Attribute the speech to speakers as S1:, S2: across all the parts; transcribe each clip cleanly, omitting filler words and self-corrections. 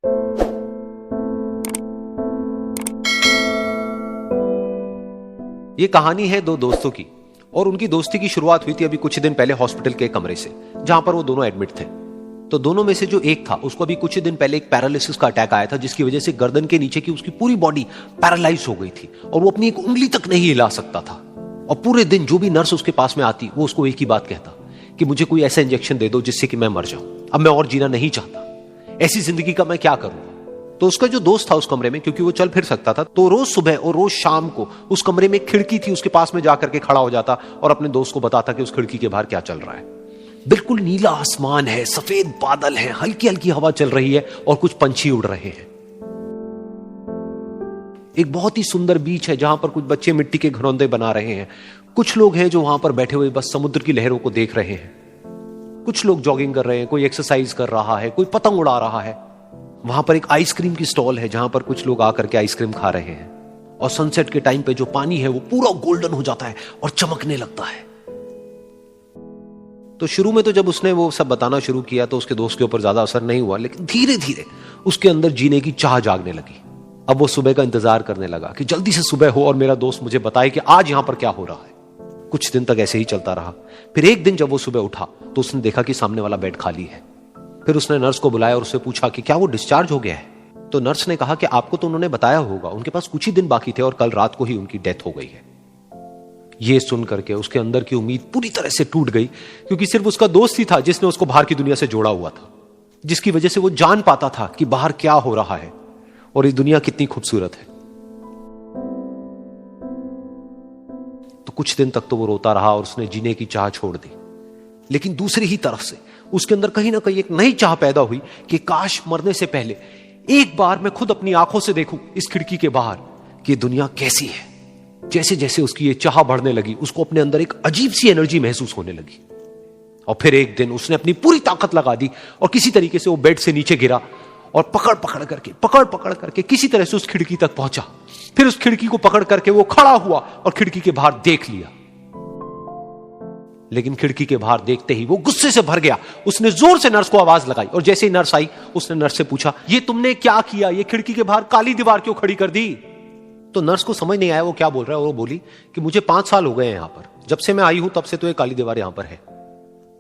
S1: ये कहानी है दो दोस्तों की, और उनकी दोस्ती की शुरुआत हुई थी अभी कुछ दिन पहले हॉस्पिटल के कमरे से, जहां पर वो दोनों एडमिट थे। तो दोनों में से जो एक था, उसको अभी कुछ दिन पहले एक पैरालिसिस का अटैक आया था, जिसकी वजह से गर्दन के नीचे की उसकी पूरी बॉडी पैरालाइज हो गई थी और वो अपनी एक उंगली तक नहीं हिला सकता था। और पूरे दिन जो भी नर्स उसके पास में आती, वो उसको एक ही बात कहता कि मुझे कोई ऐसा इंजेक्शन दे दो जिससे कि मैं मर जाऊं, अब मैं और जीना नहीं चाहता, ऐसी जिंदगी का मैं क्या करूंगा। तो उसका जो दोस्त था उस कमरे में, क्योंकि वो चल फिर सकता था, तो रोज सुबह और रोज शाम को उस कमरे में एक खिड़की थी, उसके पास में जाकर के खड़ा हो जाता और अपने दोस्त को बताता कि उस खिड़की के बाहर क्या चल रहा है। बिल्कुल नीला आसमान है, सफेद बादल है, हल्की हल्की हवा चल रही है और कुछ पंछी उड़ रहे हैं। एक बहुत ही सुंदर बीच है जहां पर कुछ बच्चे मिट्टी के घरौंदे बना रहे हैं। कुछ लोग हैं जो वहां पर बैठे हुए बस समुद्र की लहरों को देख रहे हैं। कुछ लोग जॉगिंग कर रहे हैं, कोई एक्सरसाइज कर रहा है, कोई पतंग उड़ा रहा है। वहां पर एक आइसक्रीम की स्टॉल है जहां पर कुछ लोग आकर के आइसक्रीम खा रहे हैं। और सनसेट के टाइम पे जो पानी है वो पूरा गोल्डन हो जाता है और चमकने लगता है। तो शुरू में तो जब उसने वो सब बताना शुरू किया तो उसके दोस्त के ऊपर ज्यादा असर नहीं हुआ, लेकिन धीरे धीरे उसके अंदर जीने की चाह जागने लगी। अब वो सुबह का इंतजार करने लगा कि जल्दी से सुबह हो और मेरा दोस्त मुझे बताए कि आज यहां पर क्या हो रहा है। कुछ दिन तक ऐसे ही चलता रहा। फिर एक दिन जब वो सुबह उठा तो उसने देखा कि सामने वाला बेड खाली है। फिर उसने नर्स को बुलाया और उससे पूछा कि क्या वो डिस्चार्ज हो गया है। तो नर्स ने कहा कि आपको तो उन्होंने बताया होगा, उनके पास कुछ ही दिन बाकी थे और कल रात को ही उनकी डेथ हो गई है। ये सुन करके उसके अंदर की उम्मीद पूरी तरह से टूट गई, क्योंकि सिर्फ उसका दोस्त ही था जिसने उसको बाहर की दुनिया से जोड़ा हुआ था, जिसकी वजह से वो जान पाता था कि बाहर क्या हो रहा है और ये दुनिया कितनी खूबसूरत है। तो कुछ दिन तक तो वो रोता रहा और उसने जीने की चाह छोड़ दी। लेकिन दूसरी ही तरफ से उसके अंदर कहीं ना कहीं एक नई चाह पैदा हुई कि काश मरने से पहले एक बार मैं खुद अपनी आंखों से देखूं इस खिड़की के बाहर कि दुनिया कैसी है। जैसे जैसे उसकी ये चाह बढ़ने लगी, उसको अपने अंदर एक अजीब सी एनर्जी महसूस होने लगी। और फिर एक दिन उसने अपनी पूरी ताकत लगा दी और किसी तरीके से वो बेड से नीचे गिरा और पकड़ पकड़ करके किसी तरह से उस खिड़की तक पहुंचा। फिर उस खिड़की को पकड़ करके वो खड़ा हुआ और खिड़की के बाहर देख लिया। लेकिन खिड़की के बाहर देखते ही वो गुस्से से भर गया। उसने जोर से नर्स को आवाज लगाई और जैसे ही नर्स आई उसने नर्स से पूछा, ये तुमने क्या किया, ये खिड़की के बाहर काली दीवार क्यों खड़ी कर दी। तो नर्स को समझ नहीं आया वो क्या बोल रहा है और वो बोली कि मुझे 5 साल हो गए हैं यहां पर, जब से मैं आई हूं तब से तो ये काली दीवार यहां पर है।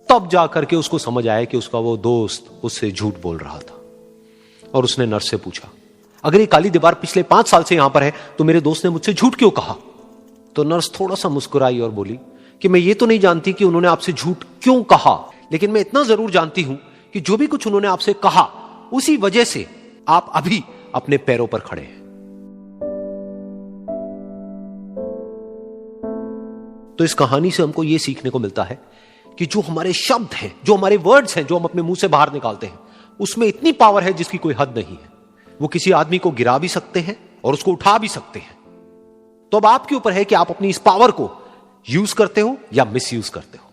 S1: तब जाकर के उसको समझ आया कि उसका वो दोस्त उससे झूठ बोल रहा था। और उसने नर्स से पूछा, अगर ये काली दीवार पिछले 5 साल से यहां पर है तो मेरे दोस्त ने मुझसे झूठ क्यों कहा। तो नर्स थोड़ा सा मुस्कुराई और बोली कि मैं ये तो नहीं जानती कि उन्होंने आपसे झूठ क्यों कहा, लेकिन मैं इतना जरूर जानती हूं कि जो भी कुछ उन्होंने आपसे कहा उसी वजह से आप अभी अपने पैरों पर खड़े हैं। तो इस कहानी से हमको यह सीखने को मिलता है कि जो हमारे शब्द हैं, जो हमारे वर्ड्स हैं, जो हम अपने मुंह से बाहर निकालते हैं, उसमें इतनी पावर है जिसकी कोई हद नहीं है। वो किसी आदमी को गिरा भी सकते हैं और उसको उठा भी सकते हैं। तो अब आपके ऊपर है कि आप अपनी इस पावर को यूज करते हो या मिस यूज करते हो।